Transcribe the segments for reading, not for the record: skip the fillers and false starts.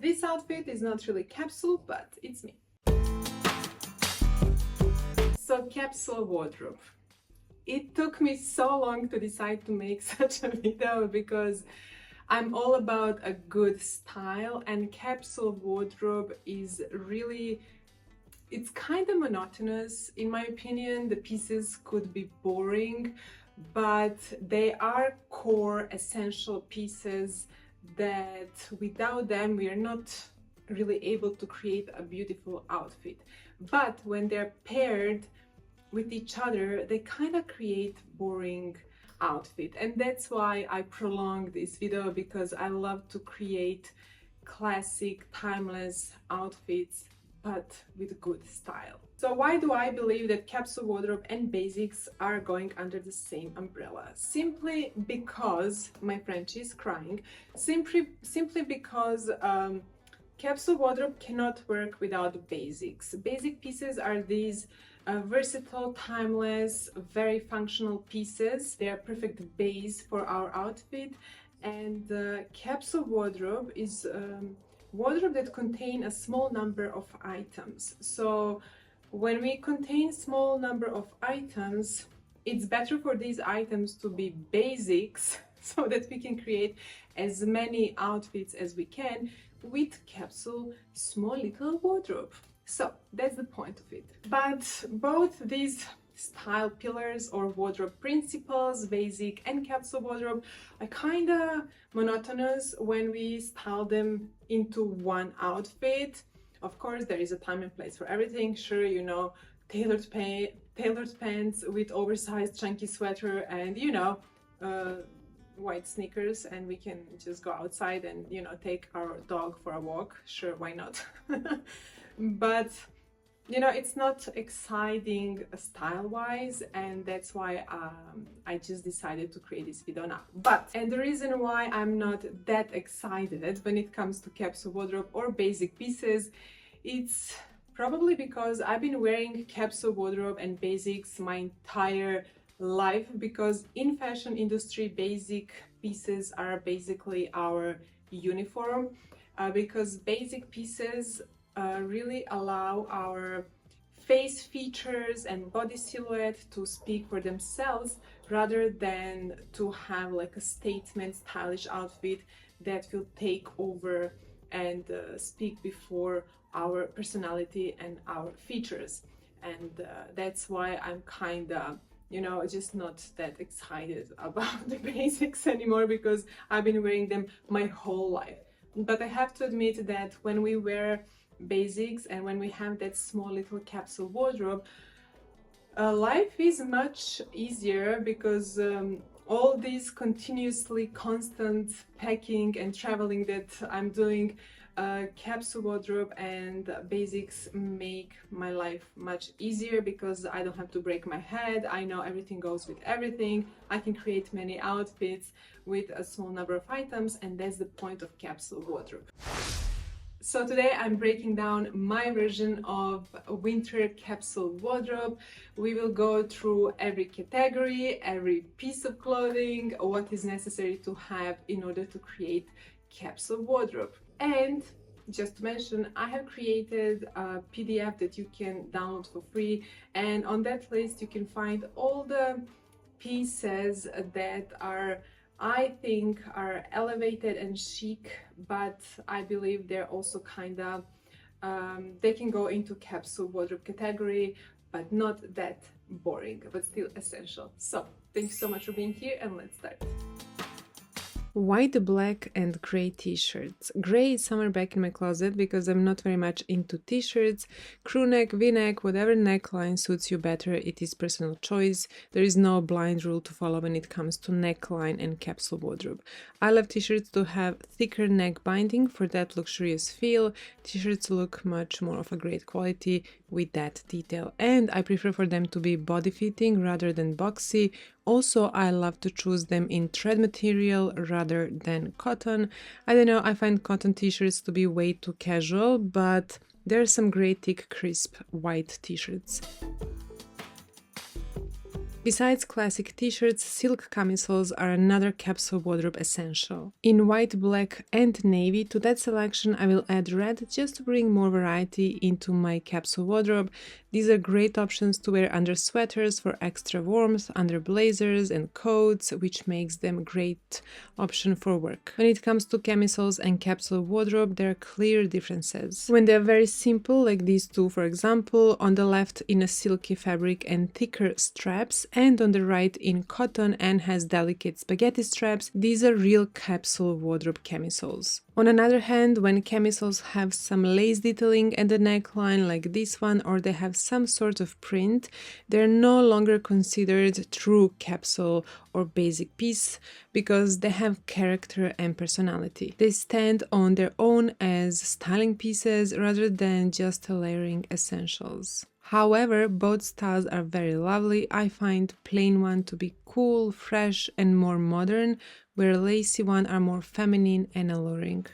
This outfit is not really capsule, but it's me. So capsule wardrobe. It took me so long to decide to make such a video because I'm all about a good style, and capsule wardrobe is really, it's kind of monotonous in my opinion. The pieces could be boring, but they are core essential pieces that without them we are not really able to create a beautiful outfit. But when they're paired with each other, they kind of create boring outfit, and that's why I prolonged this video, because I love to create classic timeless outfits but with good style. So why do I believe that capsule wardrobe and basics are going under the same umbrella? Simply because my Frenchie is crying. Simply because capsule wardrobe cannot work without basics. Basic pieces are these versatile, timeless, very functional pieces. They are perfect base for our outfit, and capsule wardrobe is wardrobe that contain a small number of items. So when we contain small number of items, it's better for these items to be basics so that we can create as many outfits as we can with capsule small little wardrobe. So that's the point of it. But both these style pillars or wardrobe principles, basic and capsule wardrobe, are kind of monotonous when we style them into one outfit. Of course, there is a time and place for everything. Sure, you know, tailored pants with oversized chunky sweater and, you know, white sneakers, and we can just go outside and, you know, take our dog for a walk. Sure, why not? But you know, it's not exciting style-wise, and that's why I just decided to create this video now. And the reason why I'm not that excited when it comes to capsule wardrobe or basic pieces, it's probably because I've been wearing capsule wardrobe and basics my entire life, because in fashion industry basic pieces are basically our uniform, because basic pieces really allow our face features and body silhouette to speak for themselves, rather than to have like a statement stylish outfit that will take over and speak before our personality and our features. And that's why I'm kind of, you know, just not that excited about the basics anymore, because I've been wearing them my whole life. But I have to admit that when we wear basics and when we have that small little capsule wardrobe, life is much easier, because all this continuously constant packing and traveling that I'm doing, capsule wardrobe and basics make my life much easier, because I don't have to break my head. I know everything goes with everything. I can create many outfits with a small number of items, and that's the point of capsule wardrobe. So today I'm breaking down my version of winter capsule wardrobe. We will go through every category, every piece of clothing, what is necessary to have in order to create capsule wardrobe. And just to mention, I have created a PDF that you can download for free, and on that list you can find all the pieces that are, I think, are elevated and chic, but I believe they're also kind of, they can go into capsule wardrobe category, but not that boring, but still essential. So thank you so much for being here, and let's start. White, black and gray t-shirts. Gray is somewhere back in my closet because I'm not very much into t-shirts. Crew neck, v-neck, whatever neckline suits you better, it is personal choice. There is no blind rule to follow when it comes to neckline and capsule wardrobe. I love t-shirts to have thicker neck binding for that luxurious feel. T-shirts look much more of a great quality with that detail, and I prefer for them to be body fitting rather than boxy. Also, I love to choose them in thread material rather than cotton. I don't know, I find cotton t-shirts to be way too casual, but there are some great thick crisp white t-shirts. Besides classic t-shirts, silk camisoles are another capsule wardrobe essential. In white, black and navy, to that selection I will add red just to bring more variety into my capsule wardrobe. These are great options to wear under sweaters for extra warmth, under blazers and coats, which makes them a great option for work. When it comes to camisoles and capsule wardrobe, there are clear differences. When they are very simple, like these two for example, on the left in a silky fabric and thicker straps, and on the right in cotton and has delicate spaghetti straps, these are real capsule wardrobe camisoles. On another hand, when camisoles have some lace detailing at the neckline like this one, or they have some sort of print, they're no longer considered true capsule or basic piece because they have character and personality. They stand on their own as styling pieces rather than just layering essentials. However, both styles are very lovely. I find plain one to be cool, fresh and more modern, where lacy one are more feminine and alluring.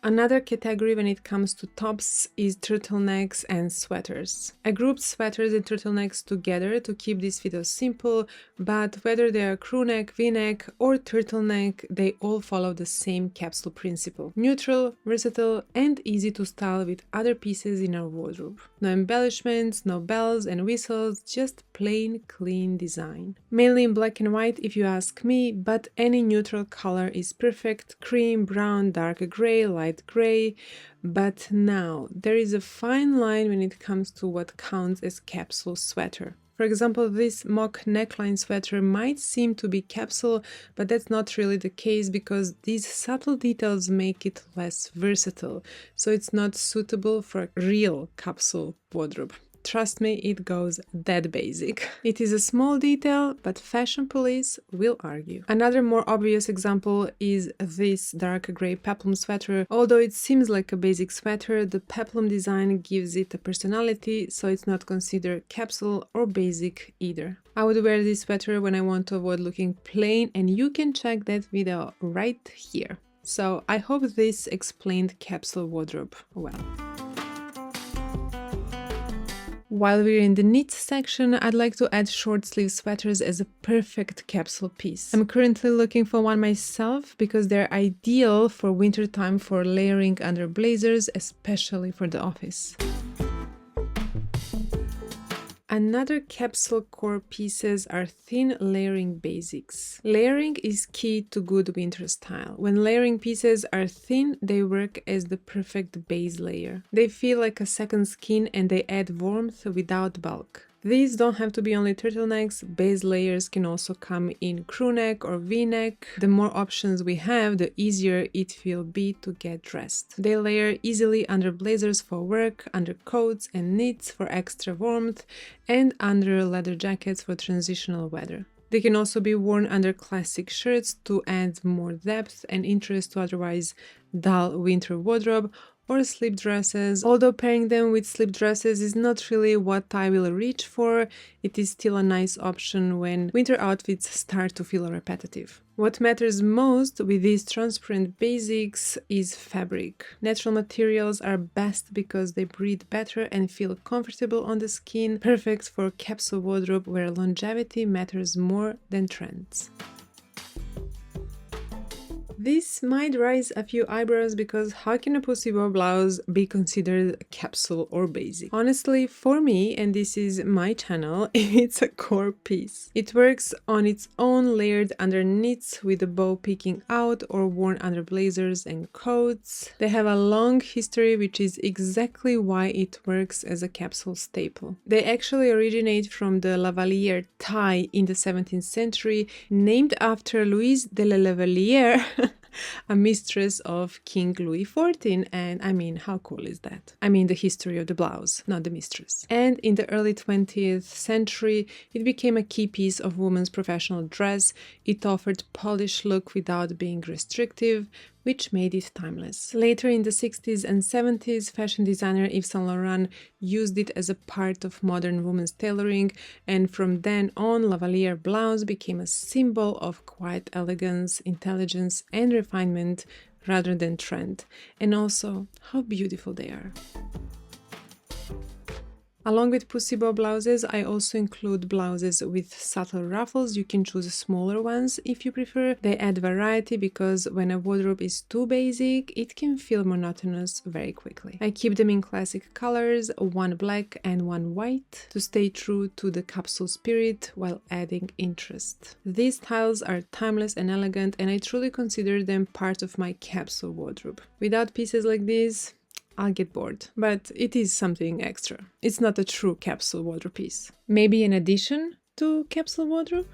Another category when it comes to tops is turtlenecks and sweaters. I grouped sweaters and turtlenecks together to keep this video simple, but whether they are crew neck, v-neck or turtleneck, they all follow the same capsule principle. Neutral, versatile and easy to style with other pieces in our wardrobe. No embellishments, no bells and whistles, just plain, clean design. Mainly in black and white if you ask me, but any neutral color is perfect. Cream, brown, dark gray, light gray. But now there is a fine line when it comes to what counts as capsule sweater. For example, this mock neckline sweater might seem to be capsule, but that's not really the case because these subtle details make it less versatile, so it's not suitable for a real capsule wardrobe. Trust me, it goes that basic. It is a small detail, but fashion police will argue. Another more obvious example is this dark gray peplum sweater. Although it seems like a basic sweater, the peplum design gives it a personality, so it's not considered capsule or basic either. I would wear this sweater when I want to avoid looking plain, and you can check that video right here. So I hope this explained capsule wardrobe well. While we're in the knits section, I'd like to add short sleeve sweaters as a perfect capsule piece. I'm currently looking for one myself because they're ideal for wintertime for layering under blazers, especially for the office. Another capsule core pieces are thin layering basics. Layering is key to good winter style. When layering pieces are thin, they work as the perfect base layer. They feel like a second skin and they add warmth without bulk. These don't have to be only turtlenecks, base layers can also come in crew neck or v-neck. The more options we have, the easier it will be to get dressed. They layer easily under blazers for work, under coats and knits for extra warmth, and under leather jackets for transitional weather. They can also be worn under classic shirts to add more depth and interest to otherwise dull winter wardrobe, or slip dresses. Although pairing them with slip dresses is not really what I will reach for, it is still a nice option when winter outfits start to feel repetitive. What matters most with these transparent basics is fabric. Natural materials are best because they breathe better and feel comfortable on the skin, perfect for capsule wardrobe where longevity matters more than trends. This might raise a few eyebrows because how can a pussy bow blouse be considered a capsule or basic? Honestly, for me, and this is my channel, it's a core piece. It works on its own layered under knits with the bow peeking out or worn under blazers and coats. They have a long history, which is exactly why it works as a capsule staple. They actually originate from the Lavalier tie in the 17th century, named after Louise de la Lavalier, a mistress of King Louis XIV, and I mean, how cool is that? I mean the history of the blouse, not the mistress. And in the early 20th century, it became a key piece of women's professional dress. It offered polished look without being restrictive, which made it timeless. Later in the 60s and 70s, fashion designer Yves Saint Laurent used it as a part of modern women's tailoring, and from then on, Lavalier blouse became a symbol of quiet elegance, intelligence, and refinement rather than trend. And also, how beautiful they are. Along with pussy bow blouses, I also include blouses with subtle ruffles. You can choose smaller ones if you prefer. They add variety because when a wardrobe is too basic, it can feel monotonous very quickly. I keep them in classic colors, one black and one white, to stay true to the capsule spirit while adding interest. These styles are timeless and elegant, and I truly consider them part of my capsule wardrobe. Without pieces like these, I'll get bored, but it is something extra. It's not a true capsule wardrobe piece. Maybe an addition to capsule wardrobe?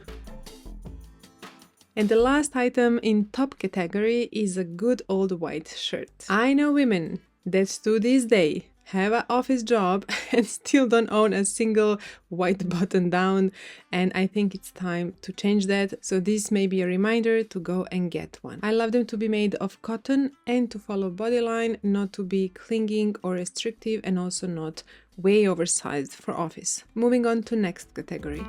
And the last item in top category is a good old white shirt. I know women that to this day have an office job and still don't own a single white button down, and I think it's time to change that, so this may be a reminder to go and get one. I love them to be made of cotton and to follow bodyline, not to be clinging or restrictive, and also not way oversized for office. Moving on to next category.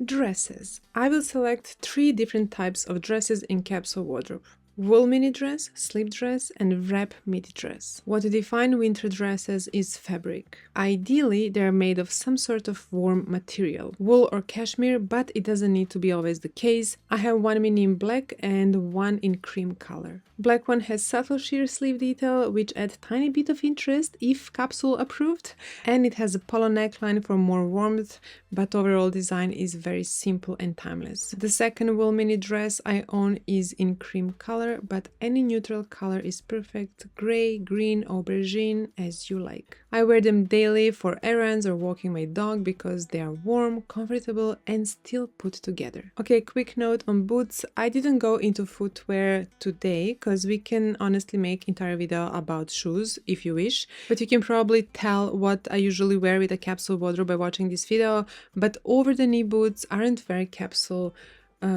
Dresses. I will select 3 different types of dresses in capsule wardrobe. Wool mini dress, slip dress, and wrap midi dress. What defines winter dresses is fabric. Ideally, they are made of some sort of warm material, wool or cashmere, but it doesn't need to be always the case. I have one mini in black and one in cream color. Black one has subtle sheer sleeve detail, which adds tiny bit of interest if capsule approved, and it has a polo neckline for more warmth, but overall design is very simple and timeless. The second wool mini dress I own is in cream color, but any neutral color is perfect, gray, green, aubergine, as you like. I wear them daily for errands or walking my dog because they are warm, comfortable, and still put together. Okay, quick note on boots. I didn't go into footwear today because we can honestly make entire video about shoes if you wish, but you can probably tell what I usually wear with a capsule wardrobe by watching this video, but over the knee boots aren't very capsule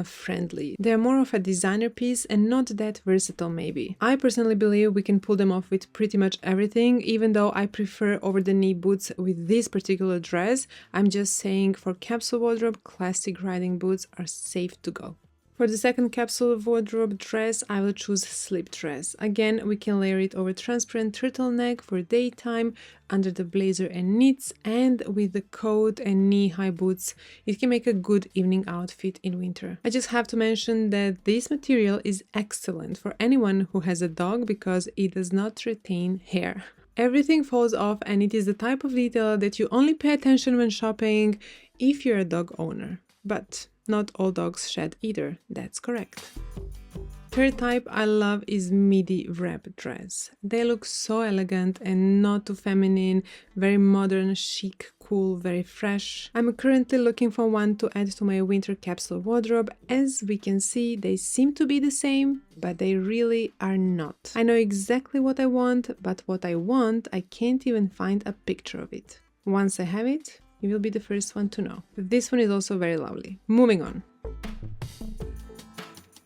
friendly. They're more of a designer piece and not that versatile maybe. I personally believe we can pull them off with pretty much everything, even though I prefer over the knee boots with this particular dress. I'm just saying for capsule wardrobe, classic riding boots are safe to go. For the second capsule wardrobe dress, I will choose slip dress. Again, we can layer it over transparent turtleneck for daytime, under the blazer and knits, and with the coat and knee-high boots, it can make a good evening outfit in winter. I just have to mention that this material is excellent for anyone who has a dog because it does not retain hair. Everything falls off, and it is the type of detail that you only pay attention when shopping if you're a dog owner. But not all dogs shed either, that's correct. Third type I love is midi wrap dress. They look so elegant and not too feminine, very modern, chic, cool, very fresh. I'm currently looking for one to add to my winter capsule wardrobe. As we can see, they seem to be the same, but they really are not. I know exactly what I want, but what I want, I can't even find a picture of it. Once I have it, you will be the first one to know. This one is also very lovely. Moving on.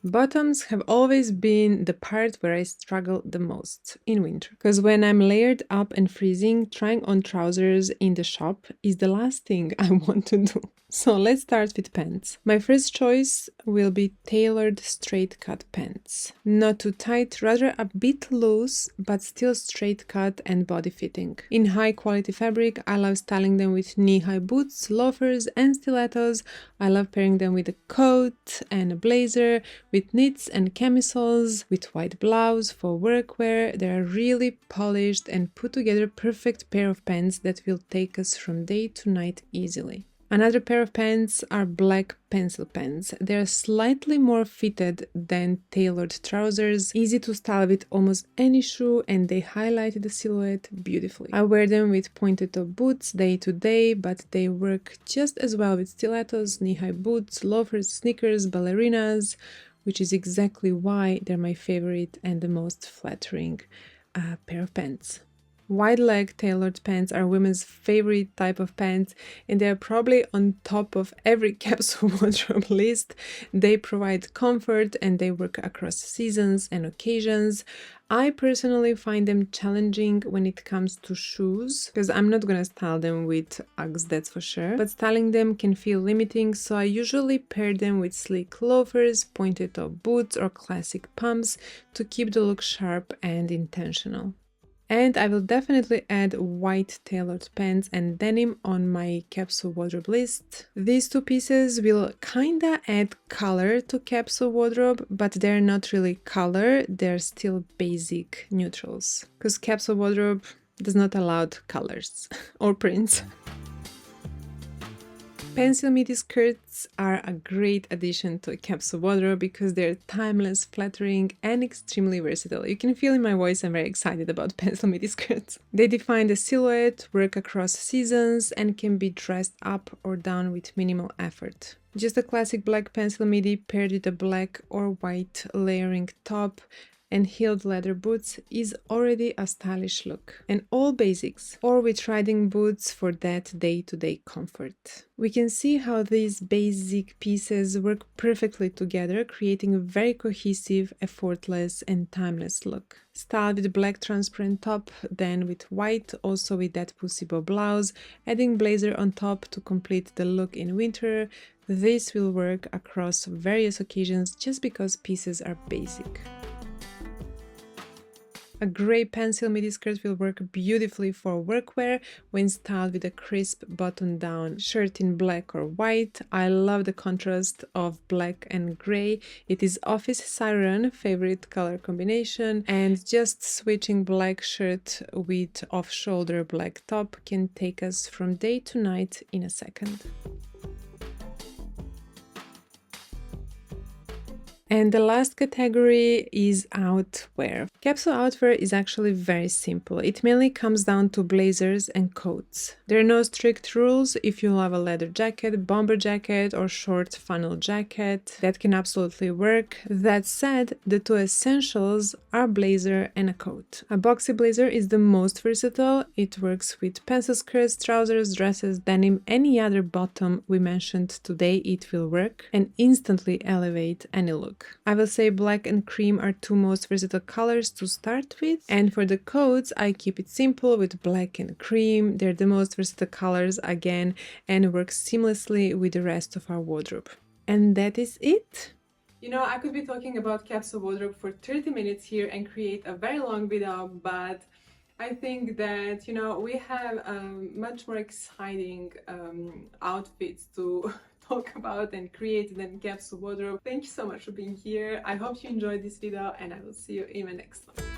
Bottoms have always been the part where I struggle the most in winter. Because when I'm layered up and freezing, trying on trousers in the shop is the last thing I want to do. So let's start with pants. My first choice will be tailored straight cut pants. Not too tight, rather a bit loose, but still straight cut and body fitting. In high quality fabric, I love styling them with knee-high boots, loafers and stilettos. I love pairing them with a coat and a blazer, with knits and camisoles, with white blouse for workwear. They are really polished and put together perfect pair of pants that will take us from day to night easily. Another pair of pants are black pencil pants. They are slightly more fitted than tailored trousers, easy to style with almost any shoe, and they highlight the silhouette beautifully. I wear them with pointed top boots day to day, but they work just as well with stilettos, knee-high boots, loafers, sneakers, ballerinas, which is exactly why they're my favorite and the most flattering pair of pants. Wide leg tailored pants are women's favorite type of pants, and they are probably on top of every capsule wardrobe list. They provide comfort and they work across seasons and occasions. I personally find them challenging when it comes to shoes, because I'm not gonna style them with Uggs, that's for sure, but styling them can feel limiting, so I usually pair them with sleek loafers, pointed top boots or classic pumps to keep the look sharp and intentional. And I will definitely add white tailored pants and denim on my capsule wardrobe list. These two pieces will kinda add color to capsule wardrobe, but they're not really color, they're still basic neutrals. Because capsule wardrobe does not allow colors or prints. Pencil midi skirts are a great addition to a capsule wardrobe because they're timeless, flattering, and extremely versatile. You can feel in my voice I'm very excited about pencil midi skirts. They define the silhouette, work across seasons, and can be dressed up or down with minimal effort. Just a classic black pencil midi paired with a black or white layering top and heeled leather boots is already a stylish look. And all basics, or with riding boots for that day-to-day comfort. We can see how these basic pieces work perfectly together, creating a very cohesive, effortless, and timeless look. Styled with black transparent top, then with white, also with that pussy bow blouse, adding blazer on top to complete the look in winter. This will work across various occasions just because pieces are basic. A grey pencil midi skirt will work beautifully for workwear when styled with a crisp button-down shirt in black or white. I love the contrast of black and grey. It is office siren favorite color combination, and just switching black shirt with off-shoulder black top can take us from day to night in a second. And the last category is outerwear. Capsule outerwear is actually very simple. It mainly comes down to blazers and coats. There are no strict rules. If you love a leather jacket, bomber jacket, or short funnel jacket, that can absolutely work. That said, the two essentials are blazer and a coat. A boxy blazer is the most versatile. It works with pencil skirts, trousers, dresses, denim, any other bottom we mentioned today, it will work and instantly elevate any look. I will say black and cream are two most versatile colors to start with, and for the coats I keep it simple with black and cream. They're the most versatile colors again and work seamlessly with the rest of our wardrobe. And that is it. You know, I could be talking about capsule wardrobe for 30 minutes here and create a very long video, but I think that, you know, we have much more exciting outfits to talk about and create than capsule wardrobe. Thank you so much for being here. I hope you enjoyed this video and I will see you in my next one.